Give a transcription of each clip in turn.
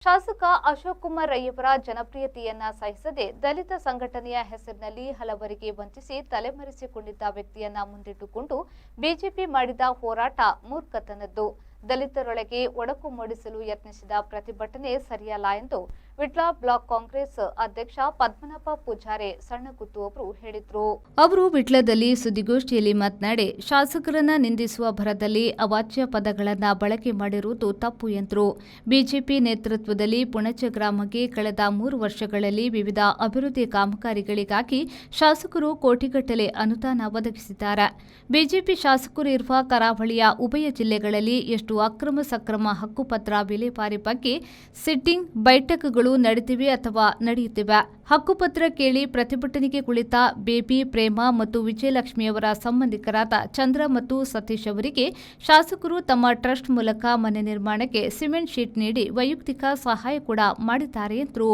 ಶಾಸಕ ಅಶೋಕ್ ಕುಮಾರ್ ರೈಯವರ ಜನಪ್ರಿಯತೆಯನ್ನ ಸಹಿಸದೆ ದಲಿತ ಸಂಘಟನೆಯ ಹೆಸರಿನಲ್ಲಿ ಹಲವರಿಗೆ ವಂಚಿಸಿ ತಲೆಮರೆಸಿಕೊಂಡಿದ್ದ ವ್ಯಕ್ತಿಯನ್ನ ಮುಂದಿಟ್ಟುಕೊಂಡು ಬಿಜೆಪಿ ಮಾಡಿದ ಹೋರಾಟ ಮೂರ್ಖತನದ್ದು. ದಲಿತರೊಳಗೆ ಒಡಕು ಮೂಡಿಸಲು ಯತ್ನಿಸಿದ ಪ್ರತಿಭಟನೆ ಸರಿಯಲ್ಲ ಎಂದು ವಿಟ್ಲ ಬ್ಲಾಕ್ ಕಾಂಗ್ರೆಸ್ ಅಧ್ಯಕ್ಷ ಪದ್ಮನಾಭ ಪೂಜಾರೆ ಸಣ್ಣಗುತ್ತು ಅವರು ಹೇಳಿದರು. ಅವರು ವಿಟ್ಲದಲ್ಲಿ ಸುದ್ದಿಗೋಷ್ಠಿಯಲ್ಲಿ ಮಾತನಾಡಿ, ಶಾಸಕರನ್ನ ನಿಂದಿಸುವ ಭರದಲ್ಲಿ ಅವಾಚ್ಯ ಪದಗಳನ್ನು ಬಳಕೆ ಮಾಡಿರುವುದು ತಪ್ಪು ಎಂದರು. ಬಿಜೆಪಿ ನೇತೃತ್ವದಲ್ಲಿ ಪುಣಚ ಗ್ರಾಮಕ್ಕೆ ಕಳೆದ 3 ವರ್ಷಗಳಲ್ಲಿ ವಿವಿಧ ಅಭಿವೃದ್ಧಿ ಕಾಮಗಾರಿಗಳಿಗಾಗಿ ಶಾಸಕರು ಕೋಟಿಗಟ್ಟಲೆ ಅನುದಾನ ಒದಗಿಸಿದ್ದಾರೆ. ಬಿಜೆಪಿ ಶಾಸಕರು ಇರುವ ಕರಾವಳಿಯ ಉಭಯ ಜಿಲ್ಲೆಗಳಲ್ಲಿ ಎಷ್ಟು ಅಕ್ರಮ ಸಕ್ರಮ ಹಕ್ಕುಪತ್ರ ವಿಲೇವಾರಿ ಬಗ್ಗೆ ಸಿಟ್ಟಿಂಗ್ ಬೈಠಕ್ಗಳು ನಡೆದಿವೆ ಅಥವಾ ನಡೆಯುತ್ತಿವೆ. ಹಕ್ಕುಪತ್ರ ಕೇಳಿ ಪ್ರತಿಭಟನೆಗೆ ಕುಳಿತ ಬೇಬಿ ಪ್ರೇಮ ಮತ್ತು ವಿಜಯಲಕ್ಷ್ಮಿಯವರ ಸಂಬಂಧಿಕರಾದ ಚಂದ್ರ ಮತ್ತು ಸತೀಶ್ ಅವರಿಗೆ ಶಾಸಕರು ತಮ್ಮ ಟ್ರಸ್ಟ್ ಮೂಲಕ ಮನೆ ನಿರ್ಮಾಣಕ್ಕೆ ಸಿಮೆಂಟ್ ಶೀಟ್ ನೀಡಿ ವೈಯಕ್ತಿಕ ಸಹಾಯ ಕೂಡ ಮಾಡಿದ್ದಾರೆ ಎಂದರು.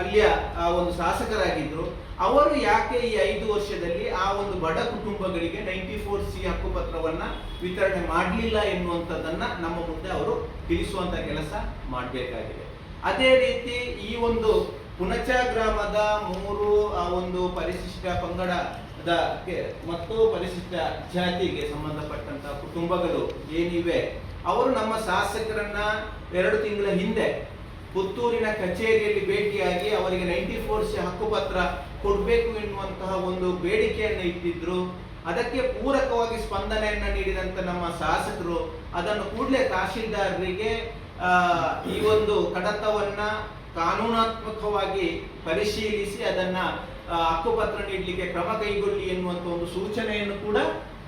ಅಲ್ಲಿಯ ಒಂದು ಶಾಸಕರಾಗಿದ್ರು. ಅವರು ಯಾಕೆ ಈ 5 ವರ್ಷದಲ್ಲಿ ಆ ಒಂದು ಬಡ ಕುಟುಂಬಗಳಿಗೆ 94C ಹಕ್ಕುಪತ್ರವನ್ನ ವಿತರಣೆ ಮಾಡಲಿಲ್ಲ ಎನ್ನುವಂಥದ್ದನ್ನ ನಮ್ಮ ಮುಂದೆ ಅವರು ತಿಳಿಸುವಂತ ಕೆಲಸ ಮಾಡಬೇಕಾಗಿದೆ. ಅದೇ ರೀತಿ ಈ ಒಂದು ಪುಣಚ ಗ್ರಾಮದ 3 ಒಂದು ಪರಿಶಿಷ್ಟ ಪಂಗಡದ ಮತ್ತು ಪರಿಶಿಷ್ಟ ಜಾತಿಗೆ ಸಂಬಂಧಪಟ್ಟಂತ ಕುಟುಂಬಗಳು ಏನಿವೆ, ಅವರು ನಮ್ಮ ಶಾಸಕರನ್ನ 2 ತಿಂಗಳ ಹಿಂದೆ ಪುತ್ತೂರಿನ ಕಚೇರಿಯಲ್ಲಿ ಭೇಟಿಯಾಗಿ ಅವರಿಗೆ 94C ಹಕ್ಕುಪತ್ರ ಕೊಡಬೇಕು ಎನ್ನುವಂತಹ ಒಂದು ಬೇಡಿಕೆಯನ್ನು ಇಟ್ಟಿದ್ರು. ಅದಕ್ಕೆ ಪೂರಕವಾಗಿ ಸ್ಪಂದನೆಯನ್ನ ನೀಡಿದಂತ ನಮ್ಮ ಶಾಸಕರು ಅದನ್ನು ಕೂಡಲೇ ತಹಶೀಲ್ದಾರರಿಗೆ ಈ ಒಂದು ಕಡತವನ್ನ ಕಾನೂನಾತ್ಮಕವಾಗಿ ಪರಿಶೀಲಿಸಿ ಅದನ್ನ ಹಕ್ಕುಪತ್ರ ನೀಡಲಿಕ್ಕೆ ಕ್ರಮ ಕೈಗೊಳ್ಳಿ ಎನ್ನುವಂತ ಒಂದು ಸೂಚನೆಯನ್ನು ಕೂಡ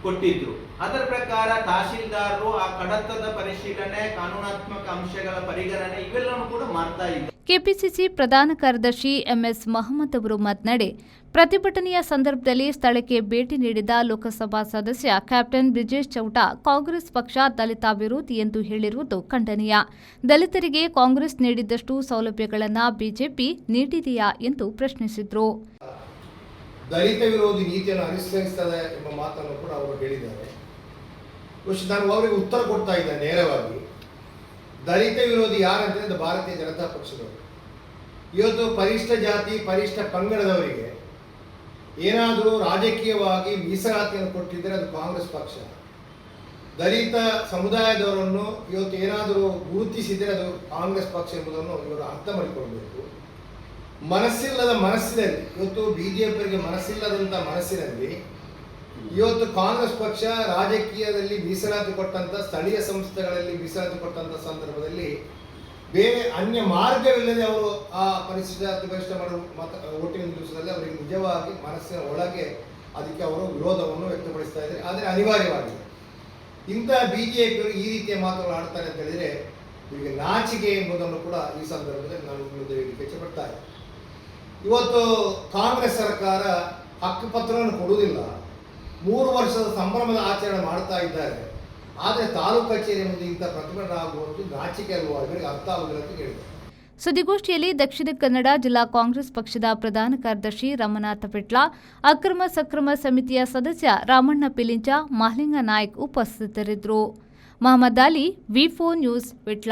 ಕೊಟ್ಟಿದ್ರು. ಅದರ ಪ್ರಕಾರ ತಹಶೀಲ್ದಾರರು ಆ ಕಡತದ ಪರಿಶೀಲನೆ, ಕಾನೂನಾತ್ಮಕ ಅಂಶಗಳ ಪರಿಗಣನೆ ಇವೆಲ್ಲವೂ ಕೂಡ ಮಾಡ್ತಾ ಇದ್ದಾರೆ. ಕೆಪಿಸಿಸಿ ಪ್ರಧಾನ ಕಾರ್ಯದರ್ಶಿ ಎಂಎಸ್ ಮಹಮ್ಮದ್ ಅವರು ಮಾತನಾಡಿ, ಪ್ರತಿಭಟನೆಯ ಸಂದರ್ಭದಲ್ಲಿ ಸ್ಥಳಕ್ಕೆ ಭೇಟಿ ನೀಡಿದ ಲೋಕಸಭಾ ಸದಸ್ಯ ಕ್ಯಾಪ್ಟನ್ ಬ್ರಿಜೇಶ್ ಚೌಟಾ ಕಾಂಗ್ರೆಸ್ ಪಕ್ಷ ದಲಿತ ವಿರೋಧಿ ಎಂದು ಹೇಳಿರುವುದು ಖಂಡನೀಯ. ದಲಿತರಿಗೆ ಕಾಂಗ್ರೆಸ್ ನೀಡಿದಷ್ಟು ಸೌಲಭ್ಯಗಳನ್ನು ಬಿಜೆಪಿ ನೀಡಿದೆಯಾ ಎಂದು ಪ್ರಶ್ನಿಸಿದರು. ದಲಿತ ವಿರೋಧಿ ನೀತಿಯನ್ನು ಅನುಸರಿಸುತ್ತದೆ ಎಂಬ ಮಾತನ್ನು ಕೂಡ ಅವರು ಹೇಳಿದ್ದಾರೆ. ನಾನು ಅವರಿಗೆ ಉತ್ತರ ಕೊಡ್ತಾ ಇದ್ದೆ ನೇರವಾಗಿ. ದಲಿತ ವಿರೋಧಿ ಯಾರಂತಂದ್ರೆ ಭಾರತೀಯ ಜನತಾ ಪಕ್ಷದವರು. ಇವತ್ತು ಪರಿಷ್ಠ ಜಾತಿ ಪರಿಷ್ಠ ಪಂಗಡದವರಿಗೆ ಏನಾದರೂ ರಾಜಕೀಯವಾಗಿ ಮೀಸಲಾತಿಯನ್ನು ಕೊಟ್ಟಿದ್ದರೆ ಅದು ಕಾಂಗ್ರೆಸ್ ಪಕ್ಷ. ದಲಿತ ಸಮುದಾಯದವರನ್ನು ಇವತ್ತು ಏನಾದರೂ ಗುರುತಿಸಿದರೆ ಅದು ಕಾಂಗ್ರೆಸ್ ಪಕ್ಷ ಎಂಬುದನ್ನು ಇವರು ಅರ್ಥ ಮಾಡಿಕೊಳ್ಬೇಕು. ಮನಸ್ಸಿಲ್ಲದ ಮನಸ್ಸಿನಲ್ಲಿ ಇವತ್ತು ಬಿಜೆಪಿಯವರಿಗೆ ಮನಸ್ಸಿಲ್ಲದಂಥ ಮನಸ್ಸಿನಲ್ಲಿ ಇವತ್ತು ಕಾಂಗ್ರೆಸ್ ಪಕ್ಷ ರಾಜಕೀಯದಲ್ಲಿ ಮೀಸಲಾತಿ ಕೊಟ್ಟಂಥ ಸ್ಥಳೀಯ ಸಂಸ್ಥೆಗಳಲ್ಲಿ ಮೀಸಲಾತಿ ಕೊಟ್ಟಂಥ ಸಂದರ್ಭದಲ್ಲಿ ಬೇರೆ ಅನ್ಯ ಮಾರ್ಗವಿಲ್ಲದೆ ಅವರು ಆ ಪರಿಸ್ಥಿತಿ ಗರಿಷ್ಠ ಮಾಡಲು ಓಟಿನ ದಿವಸದಲ್ಲಿ ಅವರಿಗೆ ನಿಜವಾಗಿ ಮನಸ್ಸಿನ ಒಳಗೆ ಅದಕ್ಕೆ ಅವರು ವಿರೋಧವನ್ನು ವ್ಯಕ್ತಪಡಿಸ್ತಾ ಇದ್ದಾರೆ. ಆದರೆ ಅನಿವಾರ್ಯವಾಗಿದೆ. ಇಂಥ ಬಿಜೆಪಿಯವರು ಈ ರೀತಿಯ ಮಾತುಗಳು ಆಡ್ತಾರೆ ಅಂತ ಹೇಳಿದರೆ ಇವರಿಗೆ ನಾಚಿಕೆ ಎಂಬುದನ್ನು ಕೂಡ ಈ ಸಂದರ್ಭದಲ್ಲಿ ನಾನು ಮುಂದೆ ಹೆಚ್ಚಪಡ್ತಾ ಇದ್ದೇನೆ. ಇವತ್ತು ಕಾಂಗ್ರೆಸ್ ಸರ್ಕಾರ ಹಕ್ಕುಪತ್ರವನ್ನು ಕೊಡುವುದಿಲ್ಲ, 3 ವರ್ಷದ ಸಂಭ್ರಮದ ಆಚರಣೆ ಮಾಡ್ತಾ ಇದ್ದಾರೆ. ಆದರೆ ತಾಲೂಕು ಕಚೇರಿ ಮುಂದೆ ಇಂಥ ಪ್ರತಿಭಟನೆ ಆಗುವುದು ನಾಚಿಕೆ ಅಲ್ವಾ, ಇವರಿಗೆ ಅರ್ಥ ಆಗುವುದಿಲ್ಲ ಅಂತ ಹೇಳಿದ್ದಾರೆ. ಸುದ್ದಿಗೋಷ್ಠಿಯಲ್ಲಿ ದಕ್ಷಿಣ ಕನ್ನಡ ಜಿಲ್ಲಾ ಕಾಂಗ್ರೆಸ್ ಪಕ್ಷದ ಪ್ರಧಾನ ಕಾರ್ಯದರ್ಶಿ ರಮನಾಥ ಪಿಟ್ಲ, ಅಕ್ರಮ ಸಕ್ರಮ ಸಮಿತಿಯ ಸದಸ್ಯ ರಾಮಣ್ಣ ಪಿಲಿಂಚ, ಮಹಲಿಂಗ ನಾಯ್ಕ್ ಉಪಸ್ಥಿತರಿದ್ದರು. ಮಹಮ್ಮದ್ ಅಲಿ, ವಿ4 ನ್ಯೂಸ್, ವಿಟ್ಲ.